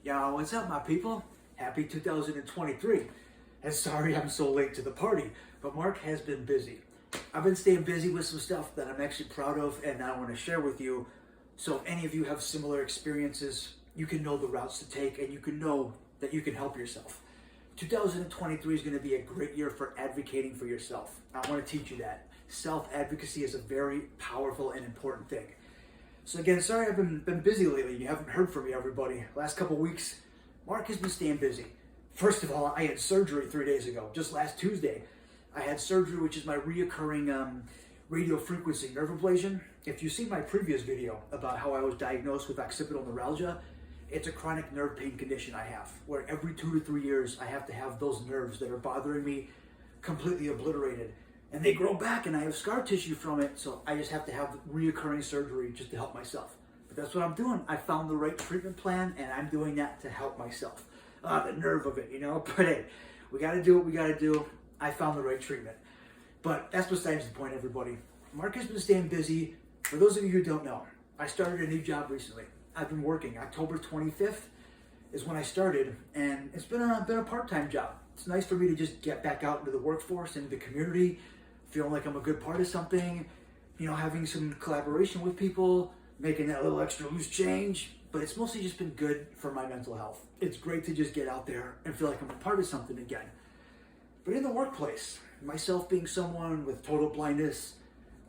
Yo, what's up, my people? Happy 2023. And sorry I'm so late to the party, but Mark has been busy. I've been staying busy with some stuff that I'm actually proud of and I want to share with you. So if any of you have similar experiences, you can know the routes to take and you can know that you can help yourself. 2023 is going to be a great year for advocating for yourself. I want to teach you that. Self-advocacy is a very powerful and important thing. So again, sorry I've been busy lately. You haven't heard from me, everybody. Last couple weeks, Mark has been staying busy. First of all, I had surgery 3 days ago. Just last Tuesday, I had surgery, which is my reoccurring radio frequency nerve ablation. If you see my previous video about how I was diagnosed with occipital neuralgia, it's a chronic nerve pain condition I have, where every 2 to 3 years I have to have those nerves that are bothering me completely obliterated. And they grow back and I have scar tissue from it, so I just have to have reoccurring surgery just to help myself. But that's what I'm doing. I found the right treatment plan and I'm doing that to help myself. The nerve of it, you know? But hey, we gotta do what we gotta do. I found the right treatment. But that's besides the point, everybody. Mark has been staying busy. For those of you who don't know, I started a new job recently. I've been working. October 25th is when I started, and it's been a part-time job. It's nice for me to just get back out into the workforce, into the community, feeling like I'm a good part of something, you know, having some collaboration with people, making that little extra loose change. But it's mostly just been good for my mental health. It's great to just get out there and feel like I'm a part of something again. But in the workplace, myself being someone with total blindness,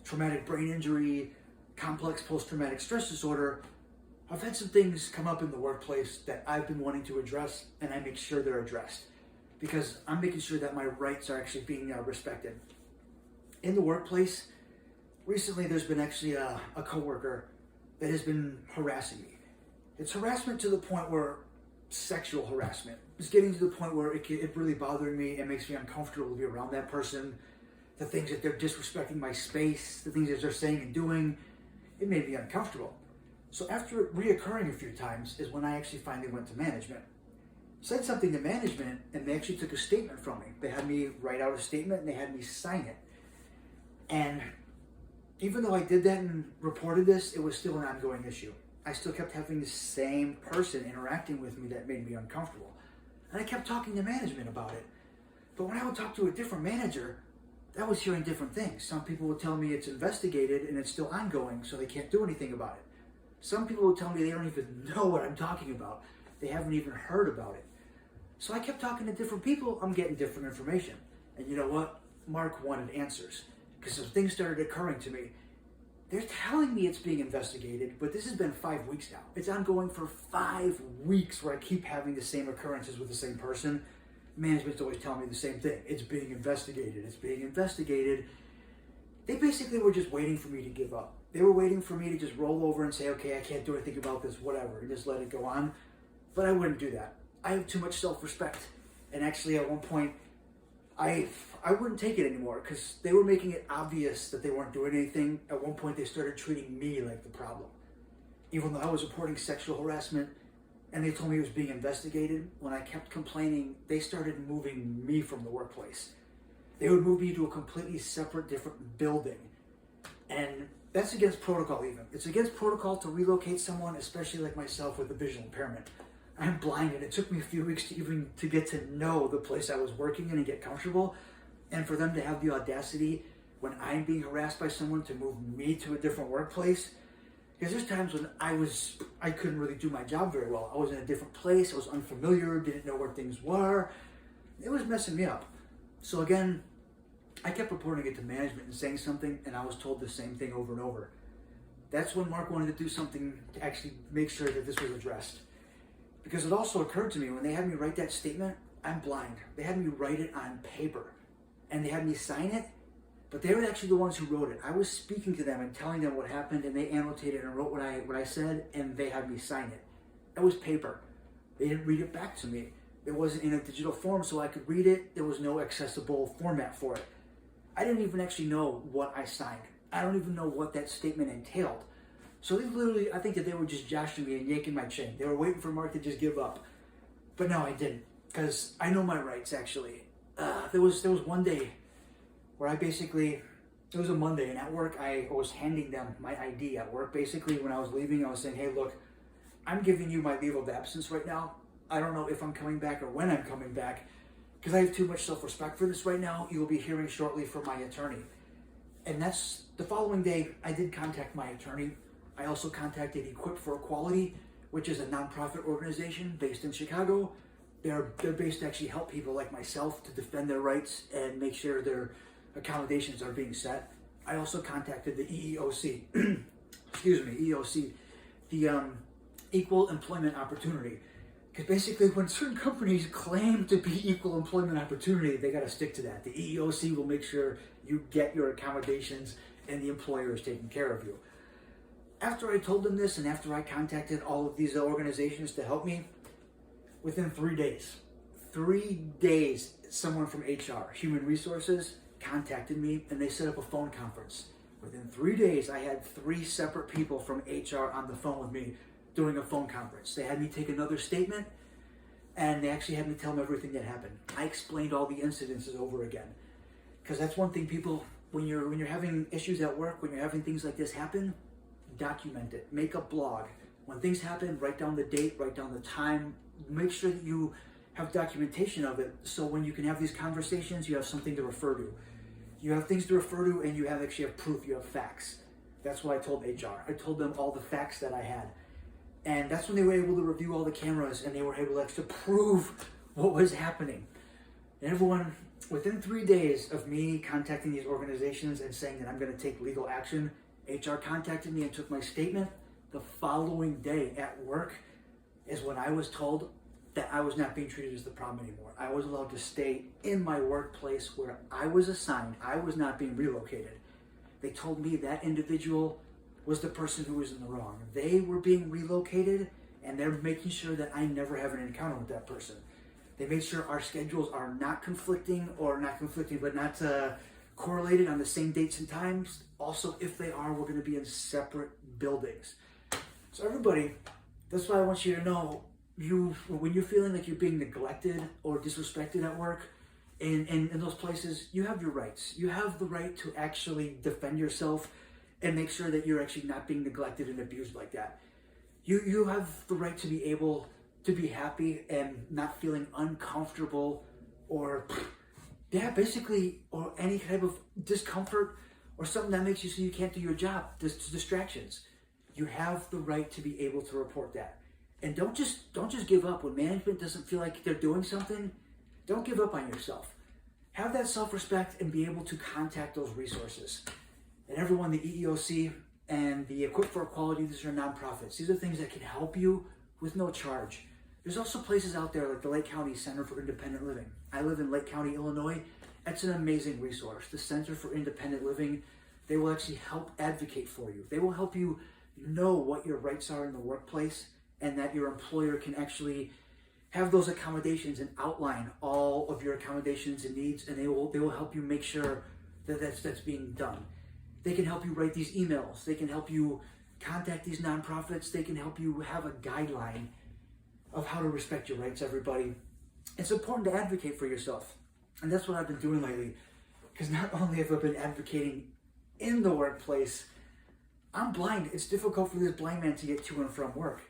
traumatic brain injury, complex post-traumatic stress disorder, I've had some things come up in the workplace that I've been wanting to address, and I make sure they're addressed because I'm making sure that my rights are actually being respected. In the workplace, recently there's been actually a coworker that has been harassing me. It's harassment to the point where sexual harassment. It's getting to the point where it really bothering me. It makes me uncomfortable to be around that person. The things that they're disrespecting my space, the things that they're saying and doing, it made me uncomfortable. So after it reoccurring a few times is when I actually finally went to management. Said something to management and they actually took a statement from me. They had me write out a statement and they had me sign it. And even though I did that and reported this, it was still an ongoing issue. I still kept having the same person interacting with me that made me uncomfortable. And I kept talking to management about it. But when I would talk to a different manager, I was hearing different things. Some people would tell me it's investigated and it's still ongoing, so they can't do anything about it. Some people would tell me they don't even know what I'm talking about. They haven't even heard about it. So I kept talking to different people. I'm getting different information. And you know what? Mark wanted answers. Because some things started occurring to me. They're telling me it's being investigated, but this has been 5 weeks now. It's ongoing for 5 weeks where I keep having the same occurrences with the same person. Management's always telling me the same thing. It's being investigated. It's being investigated. They basically were just waiting for me to give up. They were waiting for me to just roll over and say, okay, I can't do anything about this, whatever, and just let it go on. But I wouldn't do that. I have too much self-respect. And actually at one point, I wouldn't take it anymore because they were making it obvious that they weren't doing anything. At one point, they started treating me like the problem. Even though I was reporting sexual harassment and they told me it was being investigated, when I kept complaining, they started moving me from the workplace. They would move me to a completely separate, different building. And that's against protocol even. It's against protocol to relocate someone, especially like myself with a visual impairment. I'm blind and it took me a few weeks to get to know the place I was working in and get comfortable. And for them to have the audacity when I'm being harassed by someone to move me to a different workplace. Because there's times when I couldn't really do my job very well. I was in a different place, I was unfamiliar, didn't know where things were. It was messing me up. So again, I kept reporting it to management and saying something and I was told the same thing over and over. That's when Mark wanted to do something to actually make sure that this was addressed. Because it also occurred to me when they had me write that statement, I'm blind. They had me write it on paper and they had me sign it, but they were actually the ones who wrote it. I was speaking to them and telling them what happened and they annotated and wrote what I said and they had me sign it. It was paper. They didn't read it back to me. It wasn't in a digital form so I could read it. There was no accessible format for it. I didn't even actually know what I signed. I don't even know what that statement entailed. So they literally, I think that they were just joshing me and yanking my chain. They were waiting for Mark to just give up. But no, I didn't. Because I know my rights, actually. There was one day where it was a Monday, and at work, I was handing them my ID at work. Basically, when I was leaving, I was saying, hey, look, I'm giving you my leave of absence right now. I don't know if I'm coming back or when I'm coming back, because I have too much self-respect for this right now. You'll be hearing shortly from my attorney. And that's the following day, I did contact my attorney. I also contacted Equip for Equality, which is a nonprofit organization based in Chicago. They're based to actually help people like myself to defend their rights and make sure their accommodations are being set. I also contacted the EEOC, excuse me, EEOC, the Equal Employment Opportunity. Because basically when certain companies claim to be equal employment opportunity, they got to stick to that. The EEOC will make sure you get your accommodations and the employer is taking care of you. After I told them this and after I contacted all of these organizations to help me, within 3 days, someone from HR, Human Resources, contacted me and they set up a phone conference. Within 3 days, I had 3 separate people from HR on the phone with me doing a phone conference. They had me take another statement and they actually had me tell them everything that happened. I explained all the incidences over again. Because that's one thing people, when you're having issues at work, when you're having things like this happen, document it, make a blog. When things happen, write down the date, write down the time, make sure that you have documentation of it so when you can have these conversations, you have something to refer to. You have things to refer to and you actually have proof, you have facts. That's what I told HR. I told them all the facts that I had. And that's when they were able to review all the cameras and they were able to prove what was happening. And everyone, within 3 days of me contacting these organizations and saying that I'm going to take legal action, HR contacted me and took my statement. The following day at work is when I was told that I was not being treated as the problem anymore. I was allowed to stay in my workplace where I was assigned. I was not being relocated. They told me that individual was the person who was in the wrong. They were being relocated and they're making sure that I never have an encounter with that person. They made sure our schedules are not conflicting, but not correlated on the same dates and times. Also, if they are, we're going to be in separate buildings. So everybody, that's why I want you to know, when you're feeling like you're being neglected or disrespected at work, in those places, you have your rights. You have the right to actually defend yourself and make sure that you're actually not being neglected and abused like that. You have the right to be able to be happy and not feeling uncomfortable or any type of discomfort or something that makes you so you can't do your job, distractions. You have the right to be able to report that. And don't just give up. When management doesn't feel like they're doing something, don't give up on yourself. Have that self-respect and be able to contact those resources. And everyone, the EEOC and the Equip for Equality, these are nonprofits. These are things that can help you with no charge. There's also places out there like the Lake County Center for Independent Living. I live in Lake County, Illinois. It's an amazing resource. The Center for Independent Living, they will actually help advocate for you. They will help you know what your rights are in the workplace and that your employer can actually have those accommodations and outline all of your accommodations and needs, and they will help you make sure that that's being done. They can help you write these emails. They can help you contact these nonprofits. They can help you have a guideline of how to respect your rights, everybody. It's important to advocate for yourself. And that's what I've been doing lately. Because not only have I been advocating in the workplace, I'm blind. It's difficult for this blind man to get to and from work.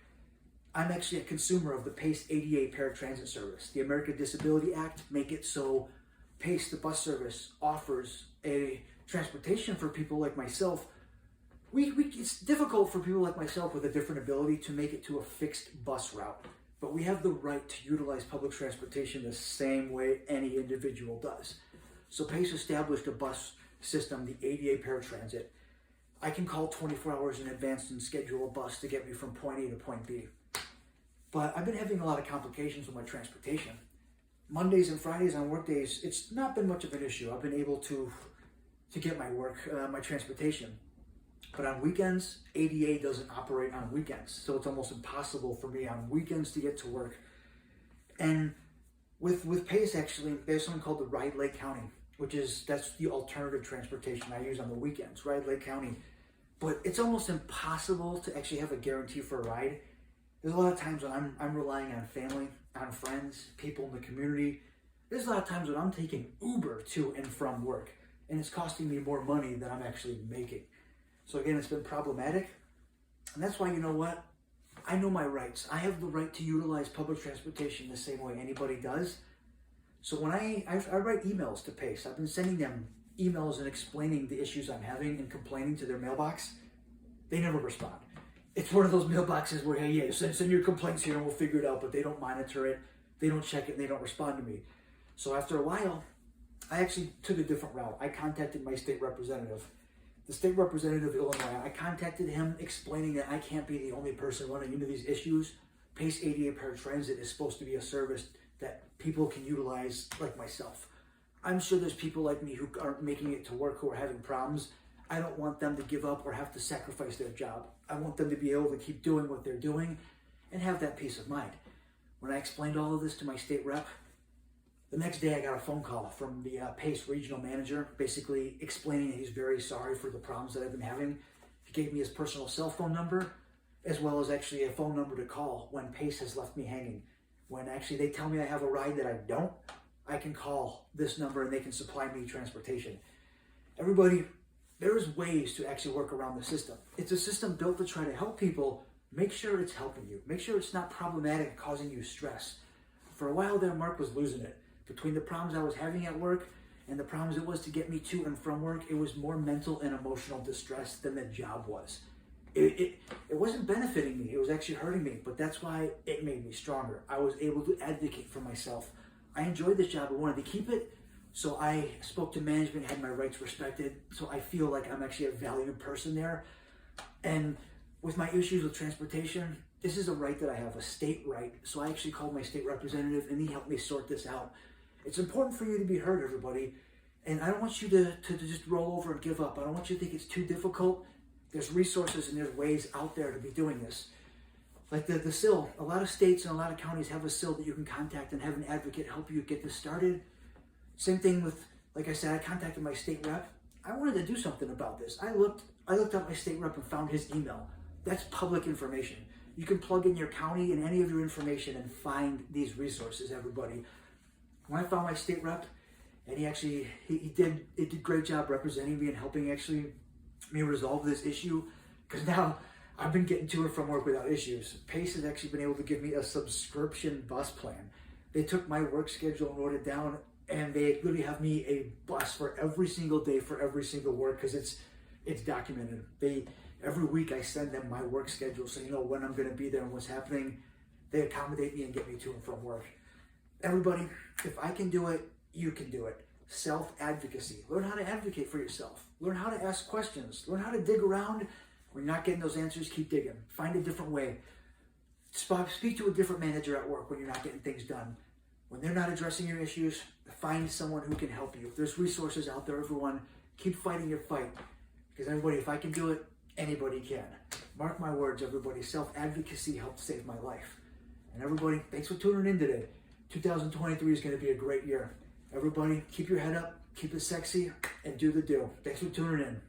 I'm actually a consumer of the PACE ADA paratransit service. The American Disability Act make it so PACE, the bus service, offers a transportation for people like myself. It's difficult for people like myself with a different ability to make it to a fixed bus route. But we have the right to utilize public transportation the same way any individual does. So PACE established a bus system, the ADA paratransit. I can call 24 hours in advance and schedule a bus to get me from point A to point B. But I've been having a lot of complications with my transportation. Mondays and Fridays on work days, it's not been much of an issue. I've been able to get my transportation. But on weekends, ADA doesn't operate on weekends. So it's almost impossible for me on weekends to get to work. And with PACE, actually, there's something called the Ride Lake County, that's the alternative transportation I use on the weekends, Ride Lake County. But it's almost impossible to actually have a guarantee for a ride. There's a lot of times when I'm relying on family, on friends, people in the community. There's a lot of times when I'm taking Uber to and from work, and it's costing me more money than I'm actually making. So again, it's been problematic. And that's why, you know what? I know my rights. I have the right to utilize public transportation the same way anybody does. So when I write emails to PACE, I've been sending them emails and explaining the issues I'm having and complaining to their mailbox. They never respond. It's one of those mailboxes where, hey, yeah, send your complaints here and we'll figure it out, but they don't monitor it, they don't check it, and they don't respond to me. So after a while, I actually took a different route. I contacted my state representative. The state representative of Illinois, I contacted him explaining that I can't be the only person running into these issues. PACE ADA Paratransit is supposed to be a service that people can utilize like myself. I'm sure there's people like me who aren't making it to work who are having problems. I don't want them to give up or have to sacrifice their job. I want them to be able to keep doing what they're doing and have that peace of mind. When I explained all of this to my state rep, the next day I got a phone call from the PACE regional manager, basically explaining that he's very sorry for the problems that I've been having. He gave me his personal cell phone number, as well as actually a phone number to call when PACE has left me hanging. When actually they tell me I have a ride that I don't, I can call this number and they can supply me transportation. Everybody, there's ways to actually work around the system. It's a system built to try to help people. Make sure it's helping you. Make sure it's not problematic and causing you stress. For a while there, Mark was losing it. Between the problems I was having at work and the problems it was to get me to and from work, it was more mental and emotional distress than the job was. It wasn't benefiting me, it was actually hurting me, but that's why it made me stronger. I was able to advocate for myself. I enjoyed this job, I wanted to keep it, so I spoke to management, had my rights respected, so I feel like I'm actually a valued person there. And with my issues with transportation, this is a right that I have, a state right, so I actually called my state representative and he helped me sort this out. It's important for you to be heard, everybody, and I don't want you to just roll over and give up. I don't want you to think it's too difficult. There's resources and there's ways out there to be doing this. Like the SIL, a lot of states and a lot of counties have a SIL that you can contact and have an advocate help you get this started. Same thing with, like I said, I contacted my state rep. I wanted to do something about this. I looked up my state rep and found his email. That's public information. You can plug in your county and any of your information and find these resources, everybody. When I found my state rep, and he did a great job representing me and helping actually me resolve this issue, because now I've been getting to and from work without issues. PACE has actually been able to give me a subscription bus plan. They took my work schedule and wrote it down, and they literally have me a bus for every single day for every single work, because it's documented. Every week I send them my work schedule so you know when I'm going to be there and what's happening. They accommodate me and get me to and from work. Everybody, if I can do it, you can do it. Self-advocacy. Learn how to advocate for yourself. Learn how to ask questions. Learn how to dig around. When you're not getting those answers, keep digging. Find a different way. Speak to a different manager at work when you're not getting things done. When they're not addressing your issues, find someone who can help you. There's resources out there, everyone. Keep fighting your fight. Because everybody, if I can do it, anybody can. Mark my words, everybody. Self-advocacy helped save my life. And everybody, thanks for tuning in today. 2023 is going to be a great year. Everybody, keep your head up, keep it sexy, and do the do. Thanks for tuning in.